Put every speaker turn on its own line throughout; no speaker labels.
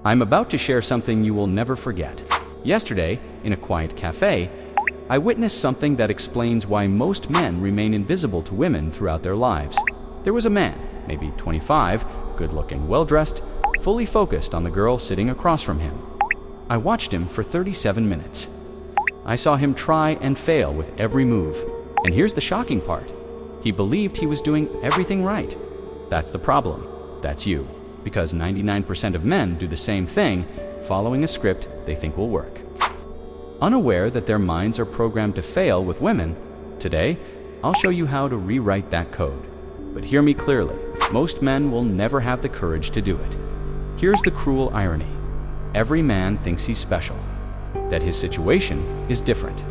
I'm about to share something you will never forget. Yesterday, in a quiet cafe, I witnessed something that explains why most men remain invisible to women throughout their lives. There was a man, maybe 25, good-looking, well-dressed, fully focused on the girl sitting across from him. I watched him for 37 minutes. I saw him try and fail with every move. And here's the shocking part. He believed he was doing everything right. That's the problem. That's you. Because 99% of men do the same thing, following a script they think will work. Unaware that their minds are programmed to fail with women, today, I'll show you how to rewrite that code. But hear me clearly, most men will never have the courage to do it. Here's the cruel irony. Every man thinks he's special, that his situation is different.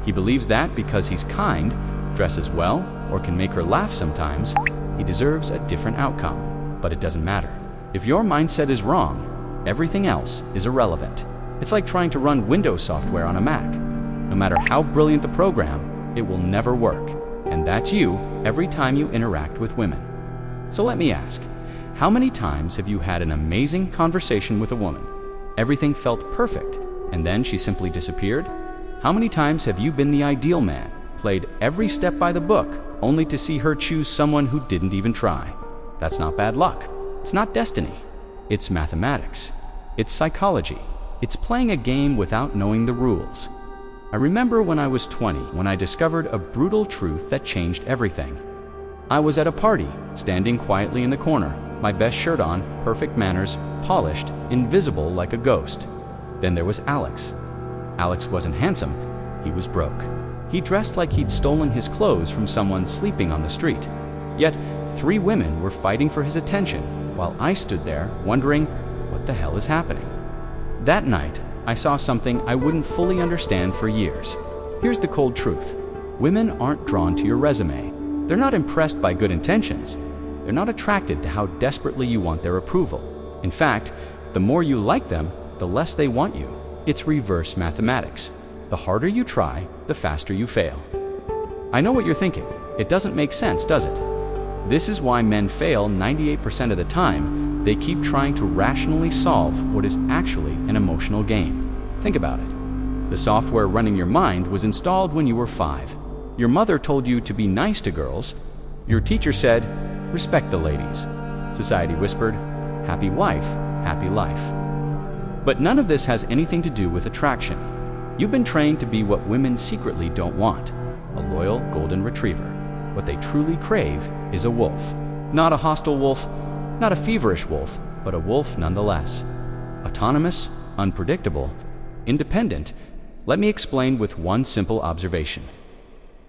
He believes that because he's kind, dresses well, or can make her laugh sometimes, he deserves a different outcome. But it doesn't matter. If your mindset is wrong, everything else is irrelevant. It's like trying to run Windows software on a Mac. No matter how brilliant the program, it will never work. And that's you every time you interact with women. So let me ask, how many times have you had an amazing conversation with a woman? Everything felt perfect, and then she simply disappeared? How many times have you been the ideal man, played every step by the book, only to see her choose someone who didn't even try? That's not bad luck. It's not destiny. It's mathematics. It's psychology. It's playing a game without knowing the rules. I remember when I was 20, when I discovered a brutal truth that changed everything. I was at a party, standing quietly in the corner, my best shirt on, perfect manners, polished, invisible like a ghost. Then there was Alex. Alex wasn't handsome, he was broke. He dressed like he'd stolen his clothes from someone sleeping on the street. Yet, 3 women were fighting for his attention, while I stood there, wondering, what the hell is happening? That night, I saw something I wouldn't fully understand for years. Here's the cold truth. Women aren't drawn to your resume. They're not impressed by good intentions. They're not attracted to how desperately you want their approval. In fact, the more you like them, the less they want you. It's reverse mathematics. The harder you try, the faster you fail. I know what you're thinking. It doesn't make sense, does it? This is why men fail 98% of the time. They keep trying to rationally solve what is actually an emotional game. Think about it. The software running your mind was installed when you were 5. Your mother told you to be nice to girls. Your teacher said, respect the ladies. Society whispered, happy wife, happy life. But none of this has anything to do with attraction. You've been trained to be what women secretly don't want, a loyal golden retriever. What they truly crave is a wolf. Not a hostile wolf, not a feverish wolf, but a wolf nonetheless. Autonomous, unpredictable, independent. Let me explain with one simple observation.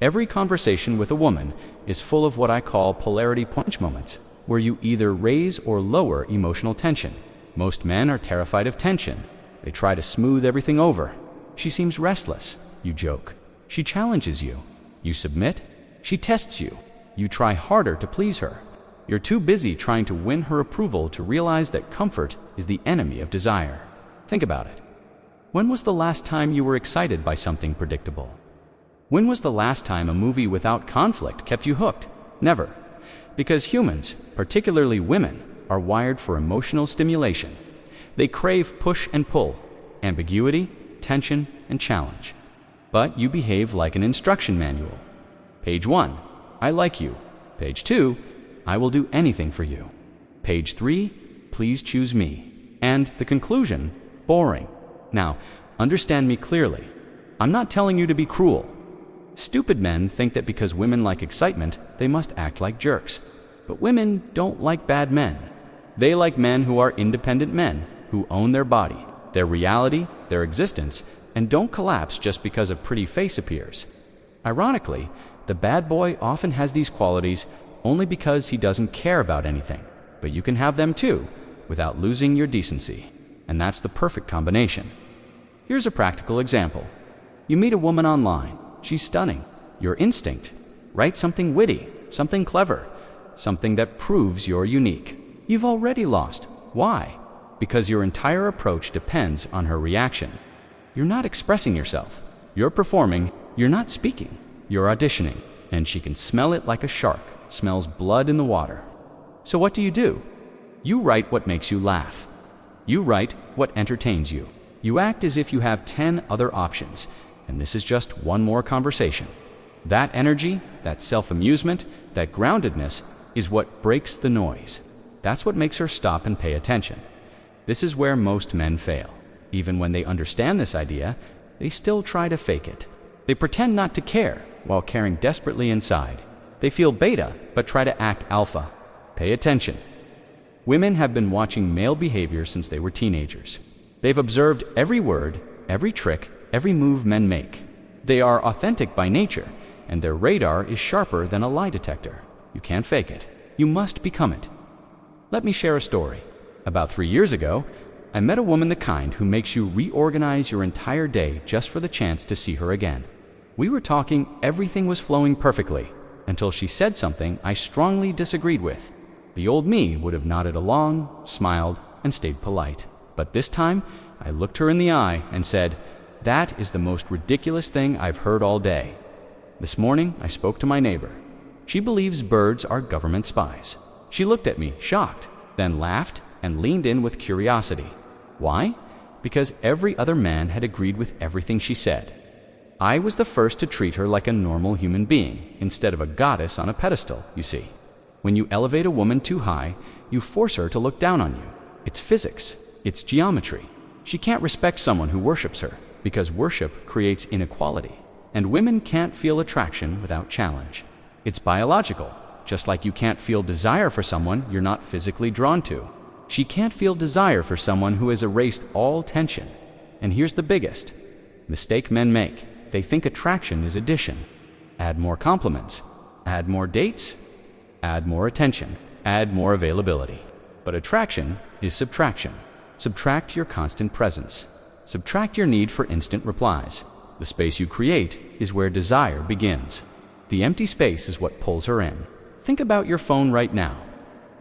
Every conversation with a woman is full of what I call polarity punch moments, where you either raise or lower emotional tension. Most men are terrified of tension. They try to smooth everything over. She seems restless. You joke. She challenges you. You submit. She tests you. You try harder to please her. You're too busy trying to win her approval to realize that comfort is the enemy of desire. Think about it. When was the last time you were excited by something predictable? When was the last time a movie without conflict kept you hooked? Never. Because humans, particularly women, are wired for emotional stimulation. They crave push and pull, ambiguity, tension, and challenge. But you behave like an instruction manual. Page 1, I like you. Page 2, I will do anything for you. Page 3, please choose me. And the conclusion, boring. Now, understand me clearly. I'm not telling you to be cruel. Stupid men think that because women like excitement, they must act like jerks. But women don't like bad men. They like men who are independent men, who own their body, their reality, their existence, and don't collapse just because a pretty face appears. Ironically, the bad boy often has these qualities only because he doesn't care about anything. But you can have them too, without losing your decency. And that's the perfect combination. Here's a practical example. You meet a woman online. She's stunning. Your instinct. Write something witty, something clever, something that proves you're unique. You've already lost. Why? Because your entire approach depends on her reaction. You're not expressing yourself. You're performing. You're not speaking. You're auditioning. And she can smell it like a shark smells blood in the water. So what do? You write what makes you laugh. You write what entertains you. You act as if you have 10 other options, and this is just one more conversation. That energy, that self-amusement, that groundedness is what breaks the noise. That's what makes her stop and pay attention. This is where most men fail. Even when they understand this idea, they still try to fake it. They pretend not to care while caring desperately inside. They feel beta but try to act alpha. Pay attention. Women have been watching male behavior since they were teenagers. They've observed every word, every trick, every move men make. They are authentic by nature, and their radar is sharper than a lie detector. You can't fake it. You must become it. Let me share a story. About 3 years ago, I met a woman the kind who makes you reorganize your entire day just for the chance to see her again. We were talking, everything was flowing perfectly, until she said something I strongly disagreed with. The old me would have nodded along, smiled, and stayed polite. But this time, I looked her in the eye and said, "That is the most ridiculous thing I've heard all day." This morning, I spoke to my neighbor. She believes birds are government spies. She looked at me, shocked, then laughed and leaned in with curiosity. Why? Because every other man had agreed with everything she said. I was the first to treat her like a normal human being, instead of a goddess on a pedestal, you see. When you elevate a woman too high, you force her to look down on you. It's physics. It's geometry. She can't respect someone who worships her, because worship creates inequality. And women can't feel attraction without challenge. It's biological, just like you can't feel desire for someone you're not physically drawn to. She can't feel desire for someone who has erased all tension. And here's the biggest mistake men make. They think attraction is addition. Add more compliments, add more dates, add more attention, add more availability. But attraction is subtraction. Subtract your constant presence. Subtract your need for instant replies. The space you create is where desire begins. The empty space is what pulls her in. Think about your phone right now.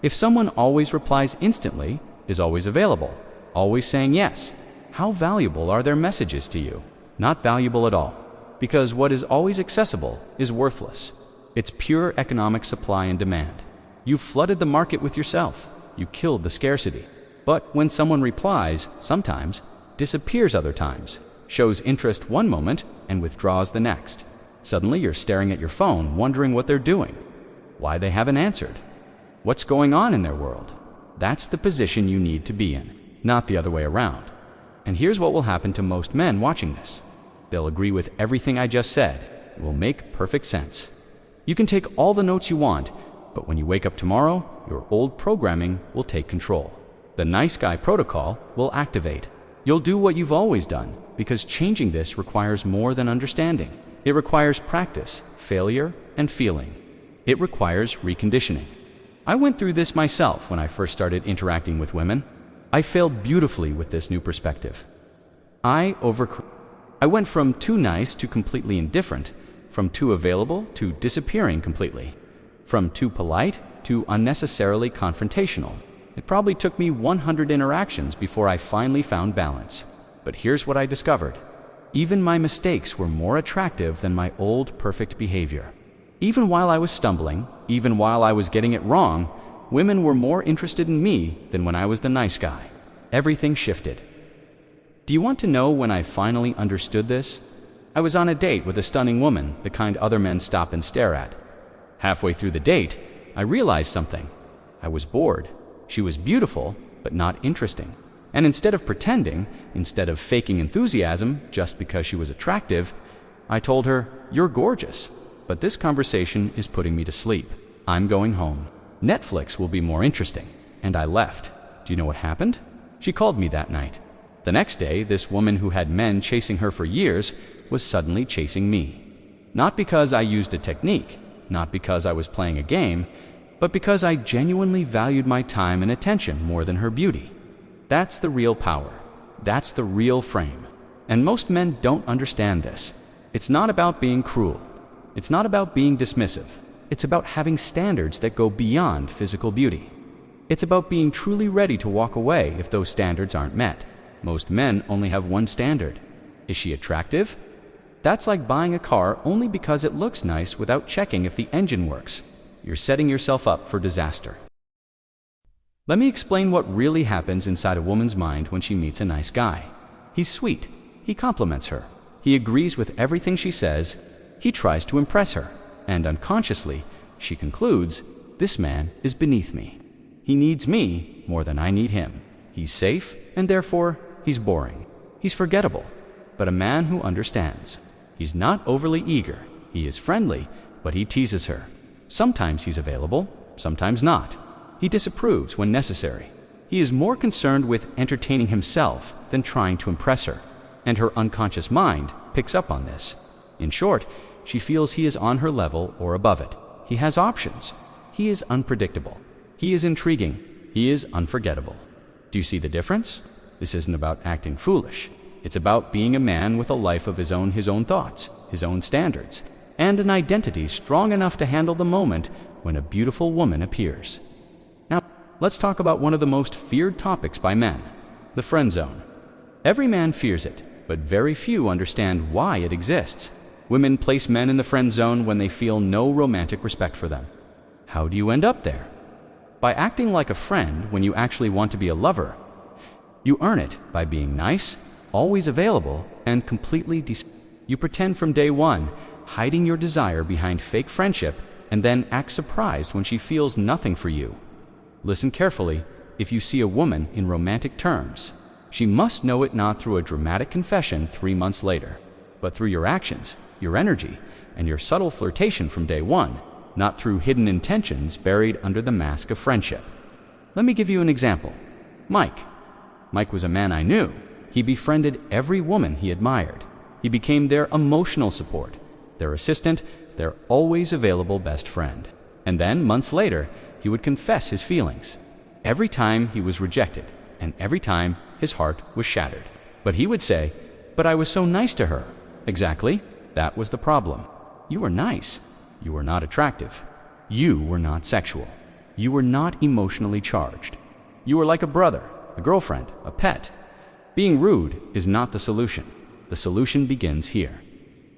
If someone always replies instantly, is always available, always saying yes, how valuable are their messages to you? Not valuable at all. Because what is always accessible is worthless. It's pure economic supply and demand. You've flooded the market with yourself. You killed the scarcity. But when someone replies, sometimes, disappears other times, shows interest one moment and withdraws the next, suddenly you're staring at your phone wondering what they're doing, why they haven't answered, what's going on in their world. That's the position you need to be in, not the other way around. And here's what will happen to most men watching this. They'll agree with everything I just said. It will make perfect sense. You can take all the notes you want, but when you wake up tomorrow, your old programming will take control. The nice guy protocol will activate. You'll do what you've always done, because changing this requires more than understanding. It requires practice, failure, and feeling. It requires reconditioning. I went through this myself when I first started interacting with women. I failed beautifully with this new perspective. I went from too nice to completely indifferent, from too available to disappearing completely, from too polite to unnecessarily confrontational. It probably took me 100 interactions before I finally found balance. But here's what I discovered. Even my mistakes were more attractive than my old perfect behavior. Even while I was stumbling, even while I was getting it wrong, women were more interested in me than when I was the nice guy. Everything shifted. Do you want to know when I finally understood this? I was on a date with a stunning woman, the kind other men stop and stare at. Halfway through the date, I realized something. I was bored. She was beautiful, but not interesting. And instead of pretending, instead of faking enthusiasm just because she was attractive, I told her, "You're gorgeous, but this conversation is putting me to sleep. I'm going home. Netflix will be more interesting." And I left. Do you know what happened? She called me that night. The next day, this woman who had men chasing her for years was suddenly chasing me. Not because I used a technique, not because I was playing a game, but because I genuinely valued my time and attention more than her beauty. That's the real power. That's the real frame. And most men don't understand this. It's not about being cruel. It's not about being dismissive. It's about having standards that go beyond physical beauty. It's about being truly ready to walk away if those standards aren't met. Most men only have one standard. Is she attractive? That's like buying a car only because it looks nice without checking if the engine works. You're setting yourself up for disaster. Let me explain what really happens inside a woman's mind when she meets a nice guy. He's sweet. He compliments her. He agrees with everything she says. He tries to impress her. And unconsciously, she concludes, this man is beneath me. He needs me more than I need him. He's safe, and therefore, he's boring. He's forgettable, but a man who understands. He's not overly eager. He is friendly, but he teases her. Sometimes he's available, sometimes not. He disapproves when necessary. He is more concerned with entertaining himself than trying to impress her, and her unconscious mind picks up on this. In short, she feels he is on her level or above it. He has options. He is unpredictable. He is intriguing. He is unforgettable. Do you see the difference? This isn't about acting foolish. It's about being a man with a life of his own thoughts, his own standards, and an identity strong enough to handle the moment when a beautiful woman appears. Now, let's talk about one of the most feared topics by men, the friend zone. Every man fears it, but very few understand why it exists. Women place men in the friend zone when they feel no romantic respect for them. How do you end up there? By acting like a friend when you actually want to be a lover. You earn it by being nice, always available, and completely You pretend from day one, hiding your desire behind fake friendship, and then act surprised when she feels nothing for you. Listen carefully. If you see a woman in romantic terms, she must know it not through a dramatic confession 3 months later, but through your actions, your energy, and your subtle flirtation from day one, not through hidden intentions buried under the mask of friendship. Let me give you an example. Mike was a man I knew. He befriended every woman he admired. He became their emotional support, their assistant, their always available best friend. And then, months later, he would confess his feelings. Every time he was rejected, and every time his heart was shattered. But he would say, "But I was so nice to her." Exactly, that was the problem. You were nice. You were not attractive. You were not sexual. You were not emotionally charged. You were like a brother, a girlfriend, a pet. Being rude is not the solution. The solution begins here.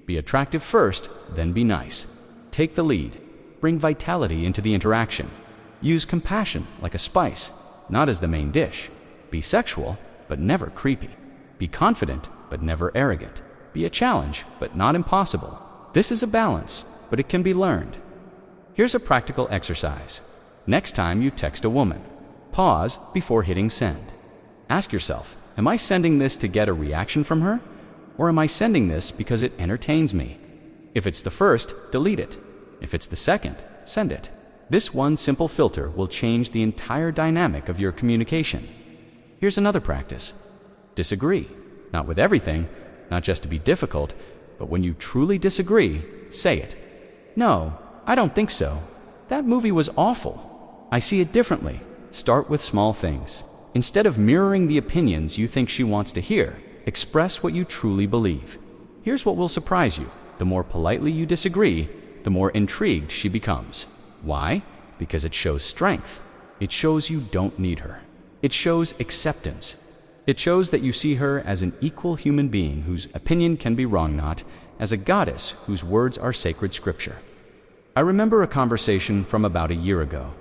Be attractive first, then be nice. Take the lead. Bring vitality into the interaction. Use compassion like a spice, not as the main dish. Be sexual, but never creepy. Be confident, but never arrogant. Be a challenge, but not impossible. This is a balance, but it can be learned. Here's a practical exercise. Next time you text a woman, pause before hitting send. Ask yourself, am I sending this to get a reaction from her? Or am I sending this because it entertains me? If it's the first, delete it. If it's the second, send it. This one simple filter will change the entire dynamic of your communication. Here's another practice. Disagree. Not with everything, not just to be difficult, but when you truly disagree, say it. No, I don't think so. That movie was awful. I see it differently. Start with small things. Instead of mirroring the opinions you think she wants to hear, express what you truly believe. Here's what will surprise you. The more politely you disagree, the more intrigued she becomes. Why? Because it shows strength. It shows you don't need her. It shows acceptance. It shows that you see her as an equal human being whose opinion can be wrong, not as a goddess whose words are sacred scripture. I remember a conversation from about a year ago.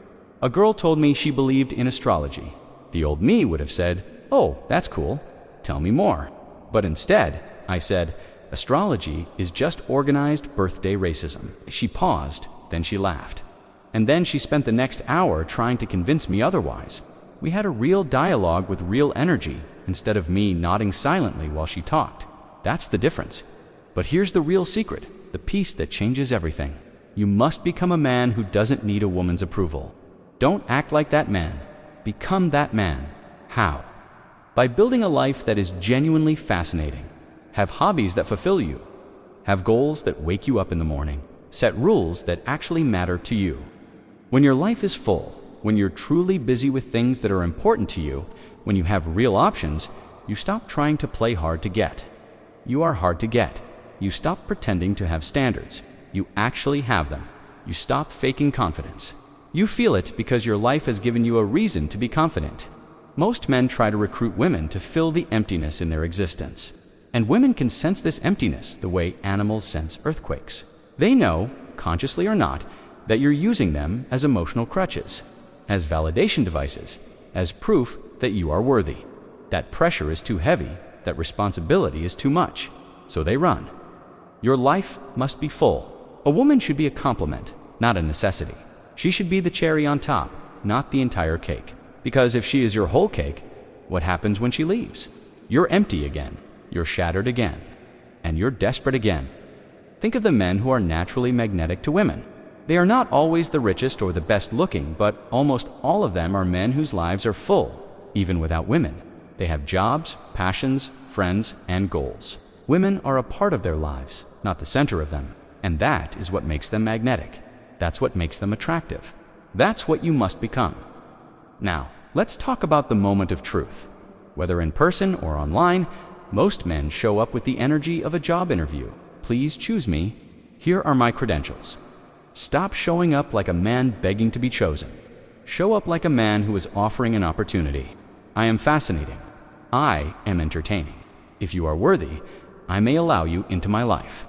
A girl told me she believed in astrology. The old me would have said, "Oh, that's cool. Tell me more." But instead, I said, "Astrology is just organized birthday racism." She paused, then she laughed. And then she spent the next hour trying to convince me otherwise. We had a real dialogue with real energy, instead of me nodding silently while she talked. That's the difference. But here's the real secret, the piece that changes everything. You must become a man who doesn't need a woman's approval. Don't act like that man. Become that man. How? By building a life that is genuinely fascinating. Have hobbies that fulfill you. Have goals that wake you up in the morning. Set rules that actually matter to you. When your life is full, when you're truly busy with things that are important to you, when you have real options, you stop trying to play hard to get. You are hard to get. You stop pretending to have standards. You actually have them. You stop faking confidence. You feel it because your life has given you a reason to be confident. Most men try to recruit women to fill the emptiness in their existence. And women can sense this emptiness the way animals sense earthquakes. They know, consciously or not, that you're using them as emotional crutches, as validation devices, as proof that you are worthy. That pressure is too heavy, that responsibility is too much. So they run. Your life must be full. A woman should be a complement, not a necessity. She should be the cherry on top, not the entire cake. Because if she is your whole cake, what happens when she leaves? You're empty again, you're shattered again, and you're desperate again. Think of the men who are naturally magnetic to women. They are not always the richest or the best looking, but almost all of them are men whose lives are full, even without women. They have jobs, passions, friends, and goals. Women are a part of their lives, not the center of them, and that is what makes them magnetic. That's what makes them attractive. That's what you must become. Now, let's talk about the moment of truth. Whether in person or online, most men show up with the energy of a job interview. Please choose me. Here are my credentials. Stop showing up like a man begging to be chosen. Show up like a man who is offering an opportunity. I am fascinating. I am entertaining. If you are worthy, I may allow you into my life.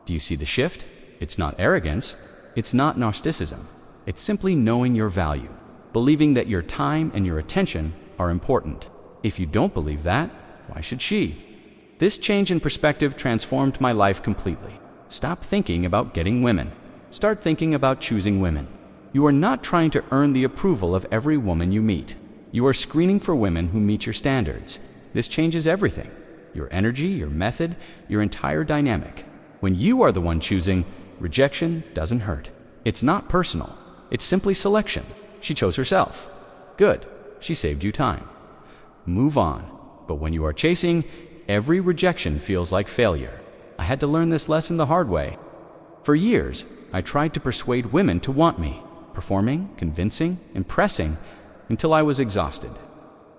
Do you see the shift? It's not arrogance. It's not narcissism. It's simply knowing your value, believing that your time and your attention are important. If you don't believe that, why should she? This change in perspective transformed my life completely. Stop thinking about getting women. Start thinking about choosing women. You are not trying to earn the approval of every woman you meet. You are screening for women who meet your standards. This changes everything. Your energy, your method, your entire dynamic. When you are the one choosing, rejection doesn't hurt. It's not personal. It's simply selection. She chose herself. Good. She saved you time. Move on. But when you are chasing, every rejection feels like failure. I had to learn this lesson the hard way. For years, I tried to persuade women to want me, performing, convincing, impressing, until I was exhausted.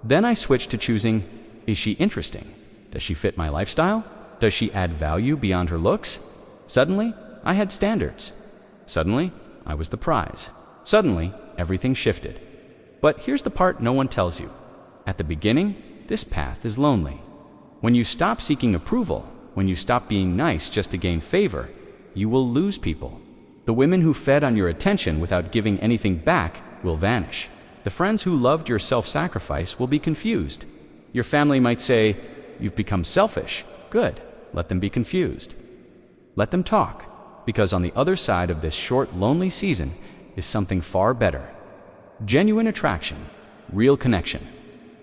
Then I switched to choosing, is she interesting? Does she fit my lifestyle? Does she add value beyond her looks? Suddenly, I had standards. Suddenly, I was the prize. Suddenly, everything shifted. But here's the part no one tells you. At the beginning, this path is lonely. When you stop seeking approval, when you stop being nice just to gain favor, you will lose people. The women who fed on your attention without giving anything back will vanish. The friends who loved your self-sacrifice will be confused. Your family might say, you've become selfish. Good. Let them be confused. Let them talk, because on the other side of this short, lonely season is something far better. Genuine attraction, real connection.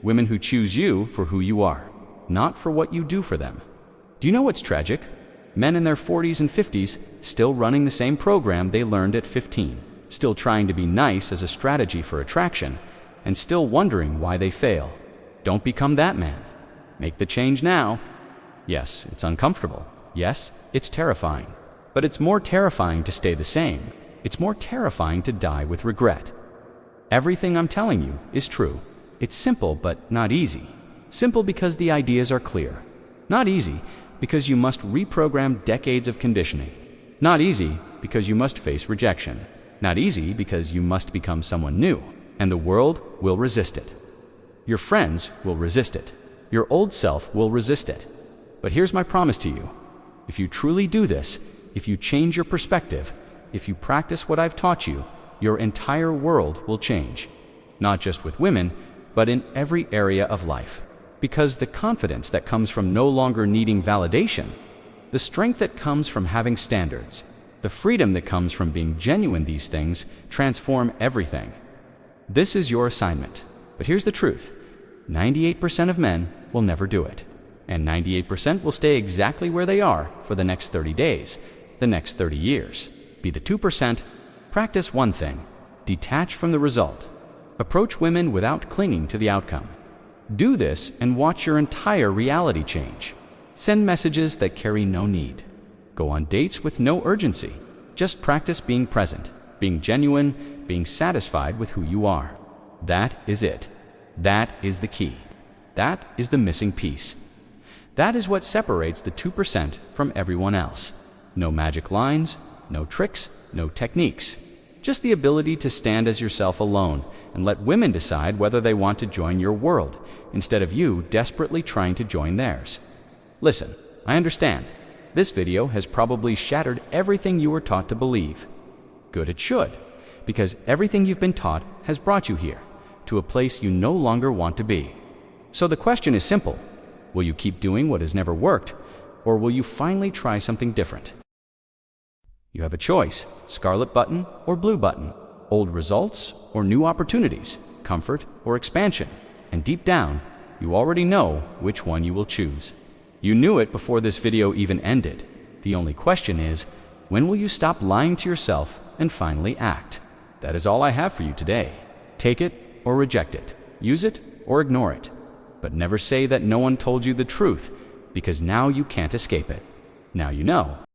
Women who choose you for who you are, not for what you do for them. Do you know what's tragic? Men in their 40s and 50s still running the same program they learned at 15, still trying to be nice as a strategy for attraction, and still wondering why they fail. Don't become that man. Make the change now. Yes, it's uncomfortable. Yes, it's terrifying. But it's more terrifying to stay the same. It's more terrifying to die with regret. Everything I'm telling you is true. It's simple but not easy. Simple because the ideas are clear. Not easy because you must reprogram decades of conditioning. Not easy because you must face rejection. Not easy because you must become someone new, and the world will resist it. Your friends will resist it. Your old self will resist it. But here's my promise to you. If you truly do this, if you change your perspective, if you practice what I've taught you, your entire world will change. Not just with women, but in every area of life. Because the confidence that comes from no longer needing validation, the strength that comes from having standards, the freedom that comes from being genuine, these things transform everything. This is your assignment. But here's the truth. 98% of men will never do it. And 98% will stay exactly where they are for the next 30 days, the next 30 years. Be the 2%. Practice one thing. Detach from the result. Approach women without clinging to the outcome. Do this and watch your entire reality change. Send messages that carry no need. Go on dates with no urgency. Just practice being present, being genuine, being satisfied with who you are. That is it. That is the key. That is the missing piece. That is what separates the 2% from everyone else. No magic lines, no tricks, no techniques. Just the ability to stand as yourself alone and let women decide whether they want to join your world, instead of you desperately trying to join theirs. Listen, I understand. This video has probably shattered everything you were taught to believe. Good, it should, because everything you've been taught has brought you here. to a place you no longer want to be. So the question is simple. Will you keep doing what has never worked, or will you finally try something different? You have a choice: scarlet button or blue button, old results or new opportunities, comfort or expansion. And deep down, you already know which one you will choose. You knew it before this video even ended. The only question is, when will you stop lying to yourself and finally act? That is all I have for you today. Take it or reject it. Use it or ignore it. But never say that no one told you the truth, because now you can't escape it. Now you know.